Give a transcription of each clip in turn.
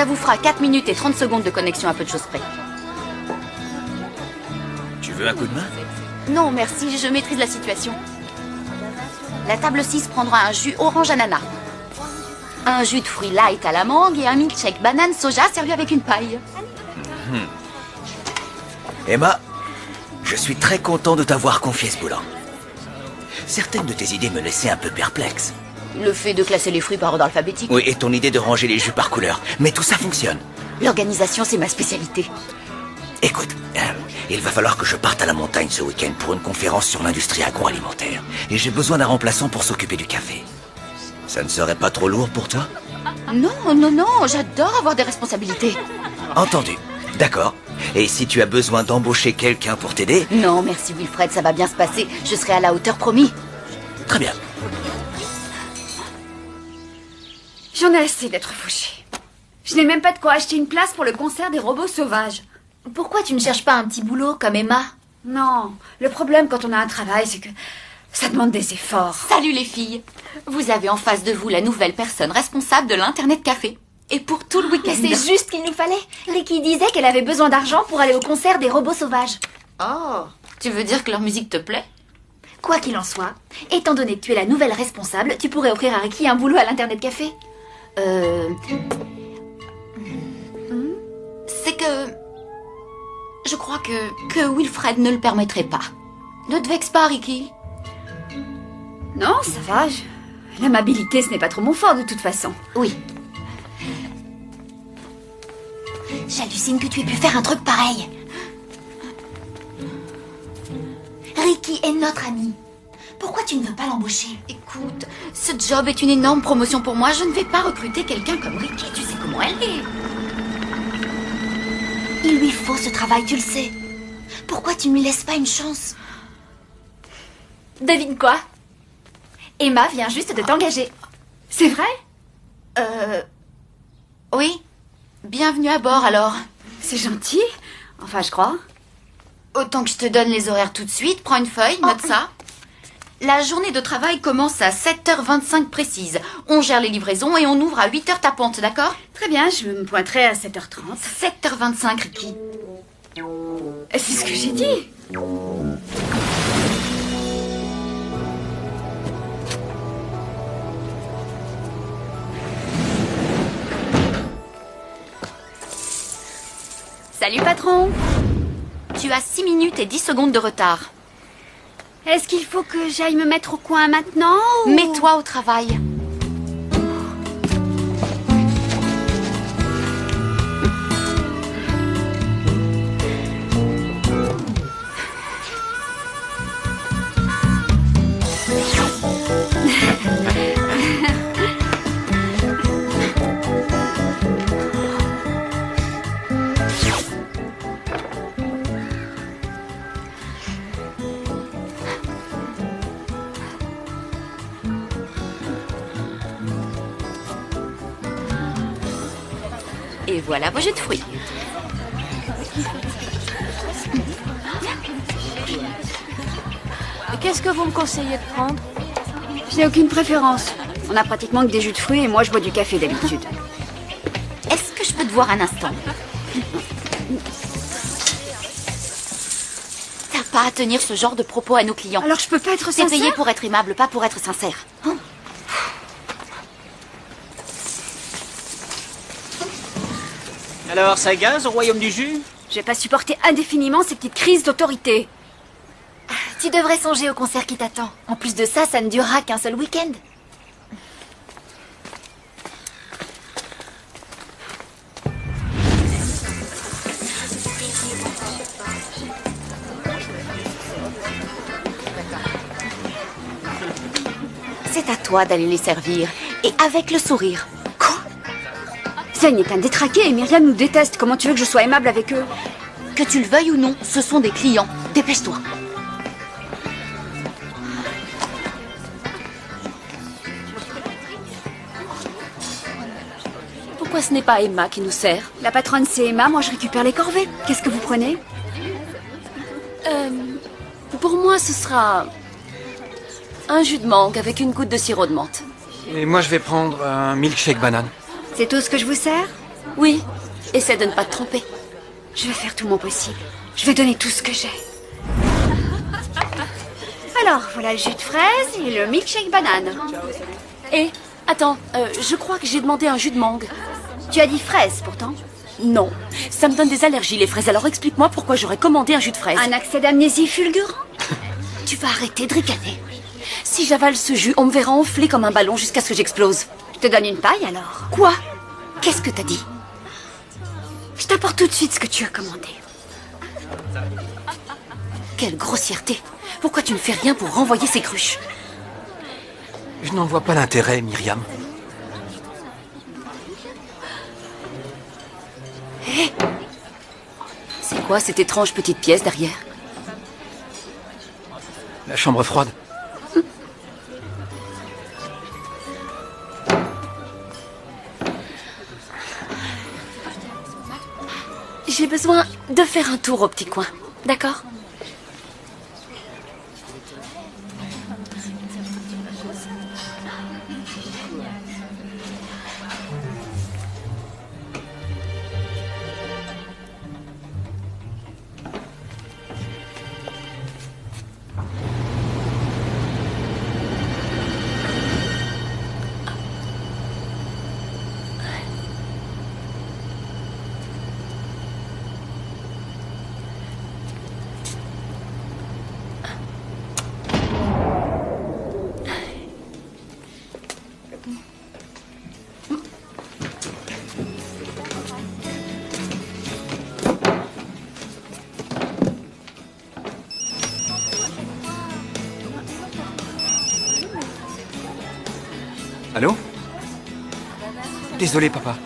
Ça vous fera 4 minutes et 30 secondes de connexion à peu de choses près. Tu veux un coup de main? Non, merci, je maîtrise la situation. La table 6 prendra un jus orange ananas. Un jus de fruits light à la mangue et un milkshake banane soja servi avec une paille. Emma, je suis très content de t'avoir confié ce boulot. Certaines de tes idées me laissaient un peu perplexe. Le fait de classer les fruits par ordre alphabétique. Oui, et ton idée de ranger les jus par couleur. Mais tout ça fonctionne. L'organisation, c'est ma spécialité. Écoute, il va falloir que je parte à la montagne ce week-end pour une conférence sur l'industrie agroalimentaire. Et j'ai besoin d'un remplaçant pour s'occuper du café. Ça ne serait pas trop lourd pour toi? Non, non, non, j'adore avoir des responsabilités. Entendu. D'accord. Et si tu as besoin d'embaucher quelqu'un pour t'aider? Non, merci Wilfred, ça va bien se passer. Je serai à la hauteur, promis. Très bien. J'en ai assez d'être fauchée. Je n'ai même pas de quoi acheter une place pour le concert des robots sauvages. Pourquoi tu ne cherches pas un petit boulot comme Emma? Non, le problème quand on a un travail, c'est que ça demande des efforts. Salut les filles. Vous avez en face de vous la nouvelle personne responsable de l'Internet Café. Et pour tout le week-end. C'est juste qu'il nous fallait. Ricky disait qu'elle avait besoin d'argent pour aller au concert des robots sauvages. Oh, tu veux dire que leur musique te plaît? Quoi qu'il en soit, étant donné que tu es la nouvelle responsable, tu pourrais offrir à Ricky un boulot à l'Internet Café. C'est que... Je crois que Wilfred ne le permettrait pas. Ne te vexe pas, Ricky. Non, ça va. L'amabilité, ce n'est pas trop mon fort de toute façon. Oui. J'hallucine que tu aies pu faire un truc pareil. Ricky est notre ami. Pourquoi tu ne veux pas l'embaucher? Écoute, ce job est une énorme promotion pour moi. Je ne vais pas recruter quelqu'un comme Ricky. Tu sais comment elle est. Il lui faut ce travail, tu le sais. Pourquoi tu ne lui laisses pas une chance? Devine quoi? Emma vient juste de t'engager. C'est vrai? Oui. Bienvenue à bord, alors. C'est gentil. Enfin, je crois. Autant que je te donne les horaires tout de suite. Prends une feuille, note ça. La journée de travail commence à 7h25 précise. On gère les livraisons et on ouvre à 8h tapante, d'accord? Très bien, je me pointerai à 7h30. 7h25, Ricky. C'est ce que j'ai dit. Salut, patron. Tu as 6 minutes et 10 secondes de retard. Est-ce qu'il faut que j'aille me mettre au coin maintenant ou... Mets-toi au travail. Et voilà vos jus de fruits. Qu'est-ce que vous me conseillez de prendre? Je n'ai aucune préférence. On a pratiquement que des jus de fruits et moi je bois du café d'habitude. Est-ce que je peux te voir un instant? T'as pas à tenir ce genre de propos à nos clients. Alors je peux pas être T'es sincère? payé pour être aimable, pas pour être sincère. Hein? Alors, ça gaze au royaume du jus? Je vais pas supporter indéfiniment ces petites crises d'autorité. Tu devrais songer au concert qui t'attend. En plus de ça, ça ne durera qu'un seul week-end. C'est à toi d'aller les servir. Et avec le sourire. Quoi? Zen est un détraqué et Myriam nous déteste. Comment tu veux que je sois aimable avec eux? Que tu le veuilles ou non, ce sont des clients. Dépêche-toi. Pourquoi ce n'est pas Emma qui nous sert? La patronne c'est Emma, moi je récupère les corvées. Qu'est-ce que vous prenez? Pour moi, ce sera un jus de mangue avec une goutte de sirop de menthe. Et moi, je vais prendre un milkshake banane. C'est tout ce que je vous sers? Oui, essaie de ne pas te tromper. Je vais faire tout mon possible. Je vais donner tout ce que j'ai. Alors, voilà le jus de fraise et le milkshake banane. Et, attends, je crois que j'ai demandé un jus de mangue. Tu as dit fraise, pourtant. Non, ça me donne des allergies les fraises, alors explique-moi pourquoi j'aurais commandé un jus de fraise. Un accès d'amnésie fulgurant. Tu vas arrêter de ricaner. Si j'avale ce jus, on me verra enfler comme un ballon jusqu'à ce que j'explose. Je te donne une paille, alors. Quoi? Qu'est-ce que t'as dit? Je t'apporte tout de suite ce que tu as commandé. Quelle grossièreté! Pourquoi tu ne fais rien pour renvoyer ces cruches? Je n'en vois pas l'intérêt, Myriam. Hé! C'est quoi cette étrange petite pièce derrière? La chambre froide. J'ai besoin de faire un tour au petit coin, d'accord? Allô? Désolé, papa.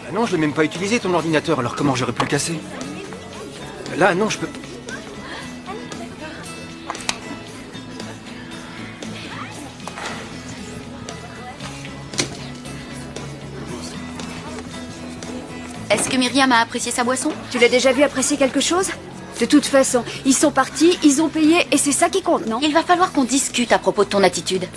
Ah non, je l'ai même pas utilisé, ton ordinateur, alors comment j'aurais pu le casser? Là, non, je peux... Est-ce que Myriam a apprécié sa boisson? Tu l'as déjà vu apprécier quelque chose? De toute façon, ils sont partis, ils ont payé, et c'est ça qui compte, non? Il va falloir qu'on discute à propos de ton attitude.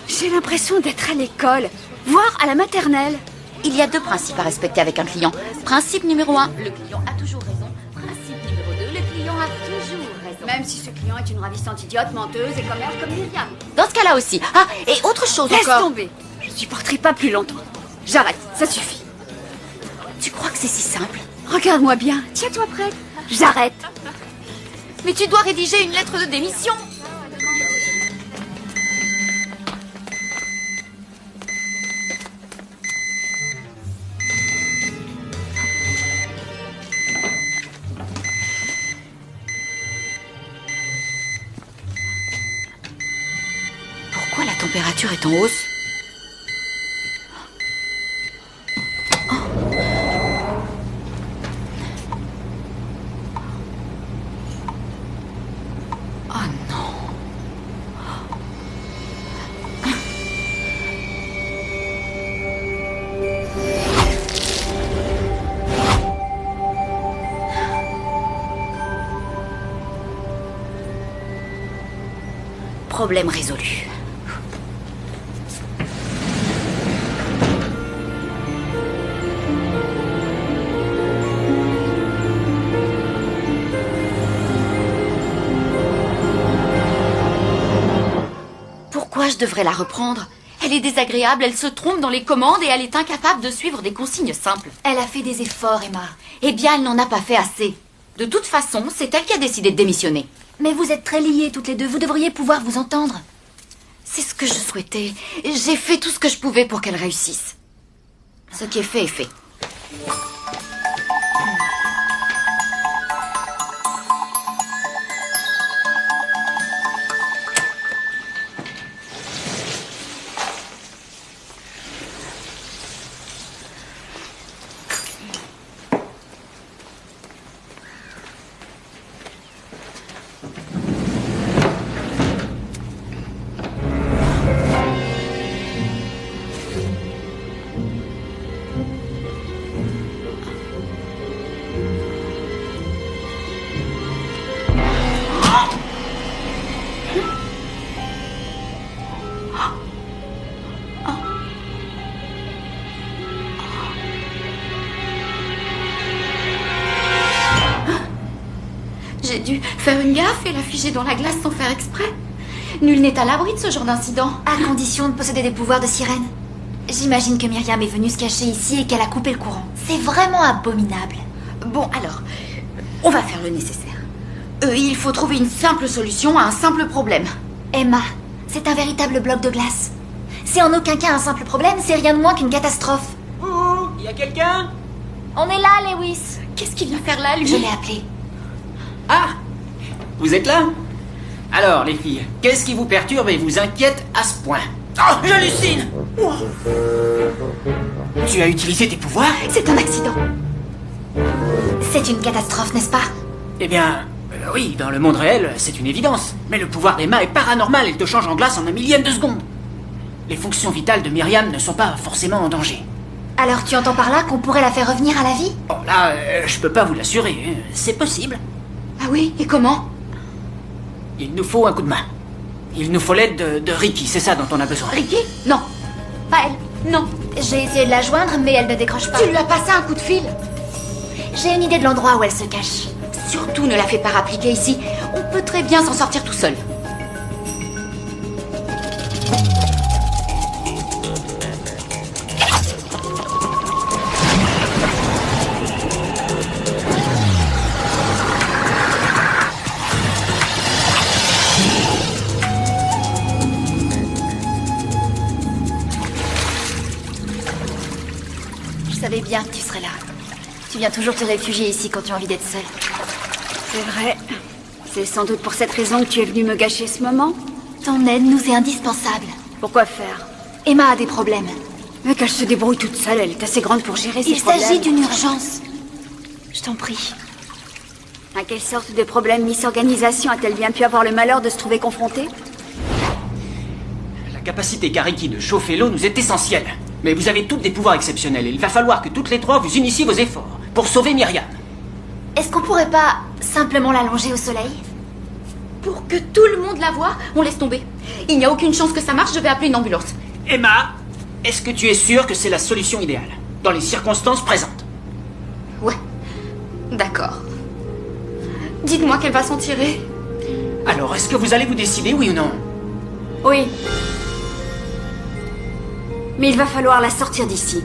J'ai l'impression d'être à l'école, voire à la maternelle. Il y a deux principes à respecter avec un client. Principe numéro 1, le client a toujours raison. Principe numéro 2, le client a toujours raison. Même si ce client est une ravissante idiote, menteuse et commère comme Myriam. Dans ce cas-là aussi. Ah, et autre chose Laisse encore. tomber. Je ne supporterai pas plus longtemps. J'arrête, ça suffit. Tu crois que c'est si simple? Regarde-moi bien, tiens-toi prête. J'arrête. Mais tu dois rédiger une lettre de démission. Pourquoi la température est en hausse? Oh non. Problème résolu. Pourquoi je devrais la reprendre? Elle est désagréable, elle se trompe dans les commandes et elle est incapable de suivre des consignes simples. Elle a fait des efforts, Emma. Eh bien, elle n'en a pas fait assez. De toute façon, c'est elle qui a décidé de démissionner. Mais vous êtes très liées toutes les deux, vous devriez pouvoir vous entendre. C'est ce que je souhaitais. J'ai fait tout ce que je pouvais pour qu'elle réussisse. Ce qui est fait est fait. Faire une gaffe et la figer dans la glace sans faire exprès. Nul n'est à l'abri de ce genre d'incident. À condition de posséder des pouvoirs de sirène. J'imagine que Myriam est venue se cacher ici et qu'elle a coupé le courant. C'est vraiment abominable. Bon, alors, on va faire le nécessaire. Il faut trouver une simple solution à un simple problème. Emma, c'est un véritable bloc de glace. C'est en aucun cas un simple problème, c'est rien de moins qu'une catastrophe. Oh, y a quelqu'un? On est là, Lewis. Qu'est-ce qu'il vient faire là, lui? Je l'ai appelé. Ah! Vous êtes là? Alors, les filles, qu'est-ce qui vous perturbe et vous inquiète à ce point? Oh, j'hallucine! Oh. Tu as utilisé tes pouvoirs? C'est un accident. C'est une catastrophe, n'est-ce pas? Eh bien, oui, dans le monde réel, c'est une évidence. Mais le pouvoir d'Emma est paranormal, elle te change en glace en un millième de seconde. Les fonctions vitales de Myriam ne sont pas forcément en danger. Alors tu entends par là qu'on pourrait la faire revenir à la vie? Oh là, je peux pas vous l'assurer, c'est possible. Ah oui, et comment? Il nous faut un coup de main. Il nous faut l'aide de Ricky, c'est ça dont on a besoin. Ricky? Non. Pas elle. Non. J'ai essayé de la joindre, mais elle ne décroche pas. Tu lui as passé un coup de fil? J'ai une idée de l'endroit où elle se cache. Surtout ne la fais pas rappliquer ici. On peut très bien s'en sortir tout seul. Je savais bien que tu serais là. Tu viens toujours te réfugier ici quand tu as envie d'être seule. C'est vrai. C'est sans doute pour cette raison que tu es venu me gâcher ce moment. Ton aide nous est indispensable. Pourquoi faire? Emma a des problèmes. Mais qu'elle se débrouille toute seule, elle est assez grande pour gérer ses Il problèmes. s'agit d'une urgence. Je t'en prie. À quelle sorte de problème Miss Organisation a-t-elle bien pu avoir le malheur de se trouver confrontée? La capacité qu'a Ricky de chauffer l'eau nous est essentielle. Mais vous avez toutes des pouvoirs exceptionnels et il va falloir que toutes les trois vous unissiez vos efforts pour sauver Myriam. Est-ce qu'on pourrait pas simplement l'allonger au soleil? Pour que tout le monde la voie, on laisse tomber. Il n'y a aucune chance que ça marche, je vais appeler une ambulance. Emma, est-ce que tu es sûre que c'est la solution idéale, dans les circonstances présentes? Ouais. D'accord. Dites-moi qu'elle va s'en tirer. Alors, est-ce que vous allez vous décider, oui ou non? Oui. Mais il va falloir la sortir d'ici.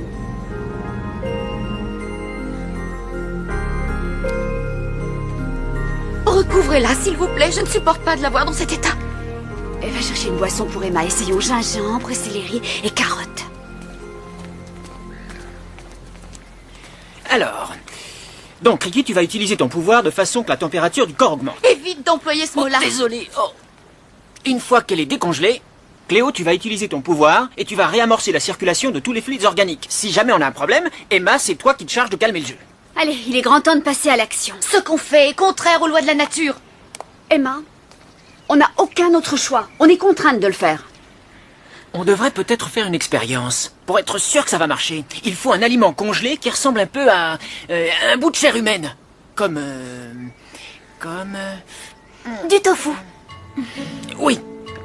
Recouvrez-la, s'il vous plaît. Je ne supporte pas de la voir dans cet état. Elle va chercher une boisson pour Emma. Essayons gingembre, céleri et carottes. Alors... Donc, Ricky, tu vas utiliser ton pouvoir de façon que la température du corps augmente. Évite d'employer ce mot-là. Désolé. Oh. Une fois qu'elle est décongelée, Cléo, tu vas utiliser ton pouvoir et tu vas réamorcer la circulation de tous les fluides organiques. Si jamais on a un problème, Emma, c'est toi qui te charge de calmer le jeu. Allez, il est grand temps de passer à l'action. Ce qu'on fait est contraire aux lois de la nature. Emma, on n'a aucun autre choix. On est contrainte de le faire. On devrait peut-être faire une expérience. Pour être sûr que ça va marcher, il faut un aliment congelé qui ressemble un peu à un bout de chair humaine. Comme... Du tofu. Oui,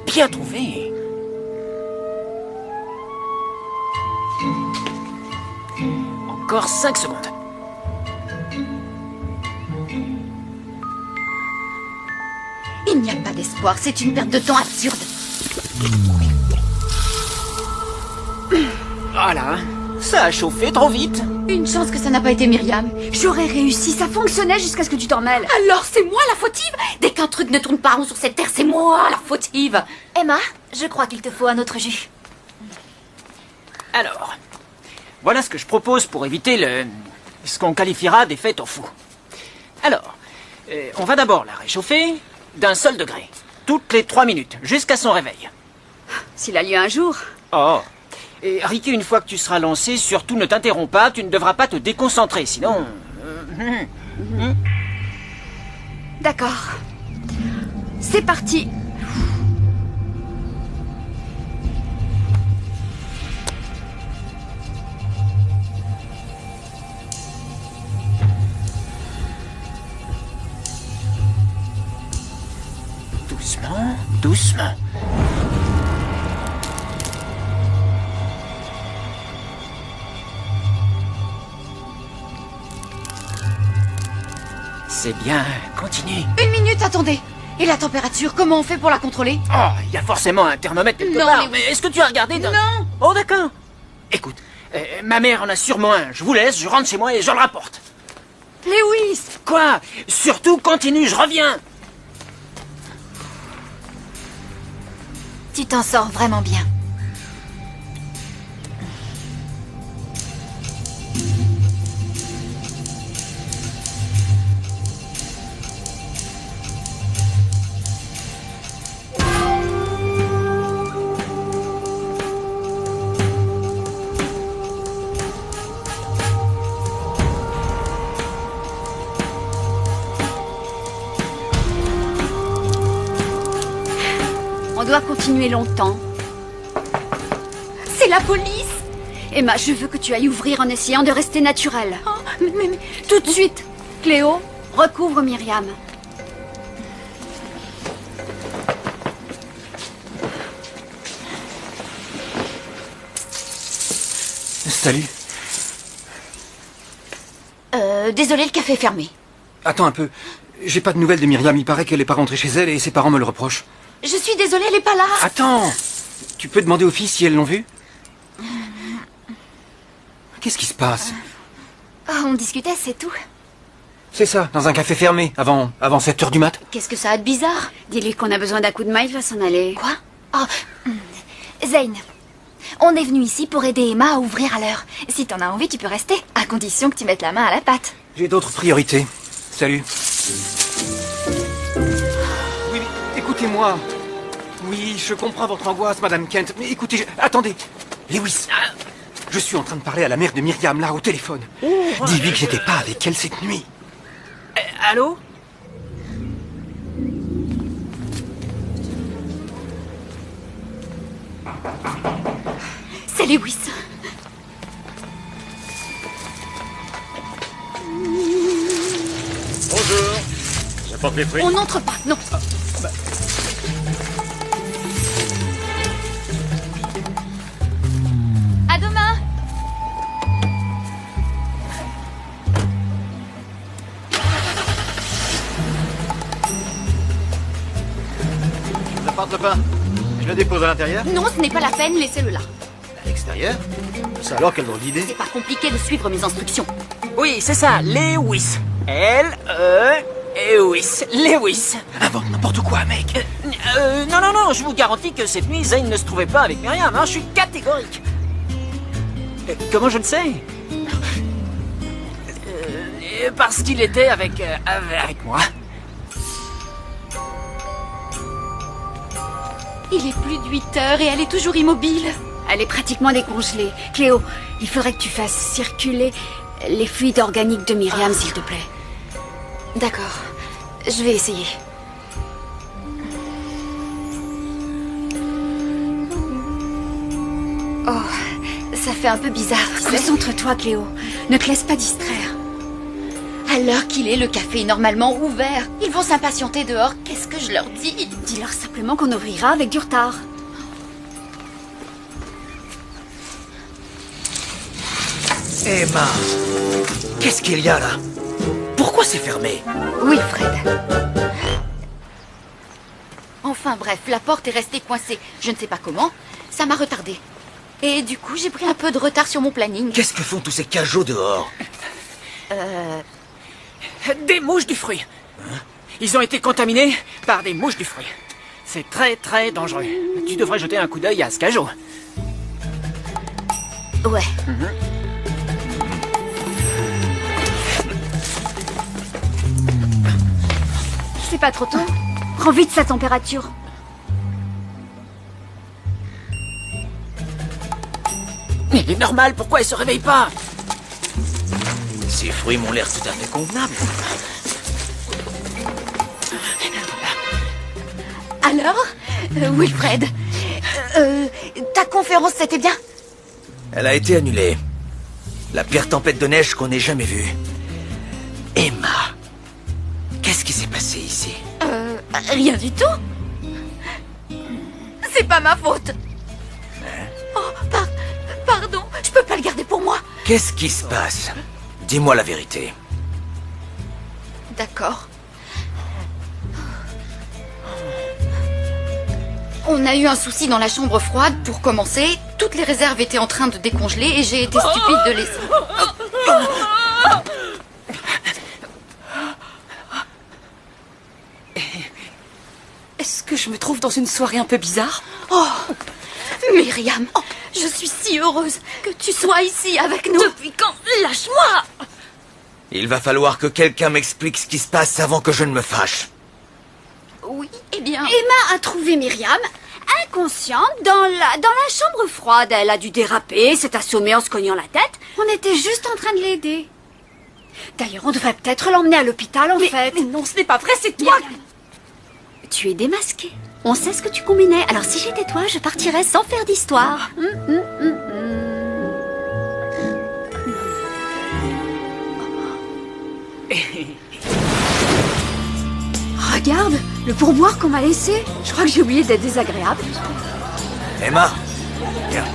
bien trouvé. Encore 5 secondes. Il n'y a pas d'espoir, c'est une perte de temps absurde. Voilà, ça a chauffé trop vite. Une chance que ça n'a pas été Myriam. J'aurais réussi, ça fonctionnait jusqu'à ce que tu t'en mêles. Alors c'est moi la fautive? Dès qu'un truc ne tourne pas rond sur cette terre, c'est moi la fautive. Emma, je crois qu'il te faut un autre jus. Alors, voilà ce que je propose pour éviter ce qu'on qualifiera d'effet tofu. Alors, on va d'abord la réchauffer d'un seul degré, toutes les 3 minutes, jusqu'à son réveil. S'il a lieu un jour. Oh. Et Ricky, une fois que tu seras lancé, surtout ne t'interromps pas, tu ne devras pas te déconcentrer, sinon... D'accord. C'est parti. Doucement, doucement. C'est bien, continue. 1 minute. minute, attendez. Et la température, comment on fait pour la contrôler? Oh, il y a forcément un thermomètre quelque Non, part. mais- Mais est-ce que tu as regardé dans... Non. Oh, d'accord. Écoute, ma mère en a sûrement un. Je vous laisse, je rentre chez moi et je le rapporte. Lewis! Quoi? Surtout continue, je reviens. Tu t'en sors vraiment bien. On doit continuer longtemps. C'est la police! Emma, je veux que tu ailles ouvrir en essayant de rester naturel. Oh, mais- Tout de suite. Cléo, recouvre Myriam. Salut. Désolé, le café est fermé. Attends un peu. J'ai pas de nouvelles de Myriam. Il paraît qu'elle est pas rentrée chez elle et ses parents me le reprochent. Je suis désolée, elle est pas là. Attends. Tu peux demander aux filles si elles l'ont vue? Qu'est-ce qui se passe? Oh, on discutait, c'est tout. C'est ça, dans un café fermé, avant 7 heures du mat. Qu'est-ce que ça a de bizarre? Dis-lui qu'on a besoin d'un coup de main, il va s'en aller. Quoi? Oh, Zayn, on est venu ici pour aider Emma à ouvrir à l'heure. Si t'en as envie, tu peux rester, à condition que tu mettes la main à la pâte. J'ai d'autres priorités. Salut. Oui, mais écoutez-moi. Oui, je comprends votre angoisse, Madame Kent. Mais écoutez, attendez. Lewis, je suis en train de parler à la mère de Myriam, là, au téléphone. Dis-lui que j'étais pas avec elle cette nuit. Allô? C'est Lewis. Bonjour. J'apporte les fruits. On n'entre pas, non. À demain. Je vous apporte le pain. Je le dépose à l'intérieur. Non, ce n'est pas la peine, laissez-le là. À l'extérieur. C'est alors quelle drôle d'idée. C'est pas compliqué de suivre mes instructions. Oui, c'est ça, Lewis. Lewis. Lewis. Invente n'importe quoi, mec. Non, je vous garantis que cette nuit, Zayn ne se trouvait pas avec Myriam, hein, je suis catégorique. Comment je le sais? Parce qu'il était avec moi. Il est plus de 8 heures et elle est toujours immobile. Elle est pratiquement décongelée. Cléo, il faudrait que tu fasses circuler les fluides organiques de Myriam, s'il te plaît. D'accord, je vais essayer. Oh, ça fait un peu bizarre, tu sais. Concentre-toi, Cléo. Ne te laisse pas distraire. À l'heure qu'il est, le café est normalement ouvert. Ils vont s'impatienter dehors. Qu'est-ce que je leur dis? Dis-leur simplement qu'on ouvrira avec du retard. Emma, qu'est-ce qu'il y a là? Pourquoi c'est fermé? Oui, Fred. Enfin bref, la porte est restée coincée. Je ne sais pas comment. Ça m'a retardé. Et du coup, j'ai pris un peu de retard sur mon planning. Qu'est-ce que font tous ces cajots dehors? Des mouches du fruit. Ils ont été contaminés par des mouches du fruit. C'est très très dangereux. Tu devrais jeter un coup d'œil à ce cajot. Ouais. C'est pas trop tôt. Prends vite sa température. Mais il est normal, pourquoi elle se réveille pas? Ces fruits m'ont l'air tout à fait convenables. Alors Wilfred, ta conférence, c'était bien? Elle a été annulée. La pire tempête de neige qu'on ait jamais vue. Emma, qu'est-ce qui s'est passé ici? Rien du tout. C'est pas ma faute. Oh, pardon, je peux pas le garder pour moi. Qu'est-ce qui se passe? Dis-moi la vérité. D'accord. On a eu un souci dans la chambre froide pour commencer. Toutes les réserves étaient en train de décongeler et j'ai été stupide de laisser. Est-ce que je me trouve dans une soirée un peu bizarre? Oh, Myriam, je suis si heureuse que tu sois ici avec nous. Depuis quand? Lâche-moi! Il va falloir que quelqu'un m'explique ce qui se passe avant que je ne me fâche. Oui, eh bien... Emma a trouvé Myriam inconsciente dans la chambre froide. Elle a dû déraper, s'est assommée en se cognant la tête. On était juste en train de l'aider. D'ailleurs, on devrait peut-être l'emmener à l'hôpital, en fait. Mais non, ce n'est pas vrai, c'est toi! Tu es démasquée. On sait ce que tu combinais. Alors si j'étais toi, je partirais sans faire d'histoire. Regarde, le pourboire qu'on m'a laissé. Je crois que j'ai oublié d'être désagréable. Emma, viens.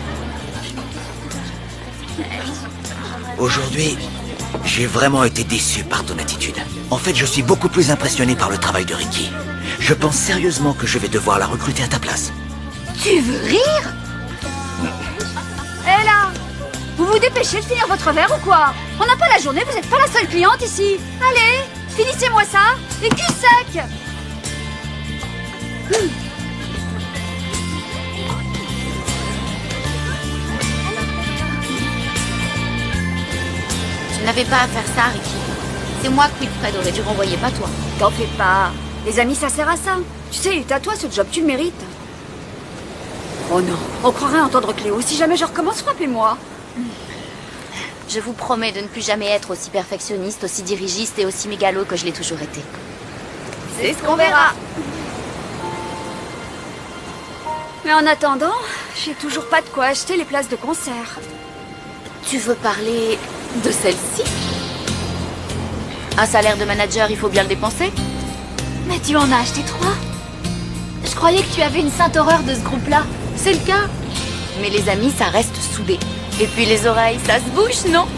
Aujourd'hui, j'ai vraiment été déçu par ton attitude. En fait, je suis beaucoup plus impressionné par le travail de Ricky. Je pense sérieusement que je vais devoir la recruter à ta place. Tu veux rire? Hé là! Vous vous dépêchez de finir votre verre ou quoi? On n'a pas la journée, vous n'êtes pas la seule cliente ici. Allez, finissez-moi ça. Et cul sec! Tu n'avais pas à faire ça, Ricky. C'est moi que Wilfred aurait dû renvoyer, pas toi. T'en fais pas. Les amis, ça sert à ça. Tu sais, t'as toi ce job, tu le mérites. Oh non, on croirait entendre Cléo. Si jamais je recommence, frappez-moi. Je vous promets de ne plus jamais être aussi perfectionniste, aussi dirigiste et aussi mégalo que je l'ai toujours été. C'est ce qu'on verra. Mais en attendant, j'ai toujours pas de quoi acheter les places de concert. Tu veux parler de celle-ci? Un salaire de manager, il faut bien le dépenser. Mais tu en as acheté 3. Je croyais que tu avais une sainte horreur de ce groupe-là. C'est le cas. Mais les amis, ça reste soudé. Et puis les oreilles, ça se bouge, non?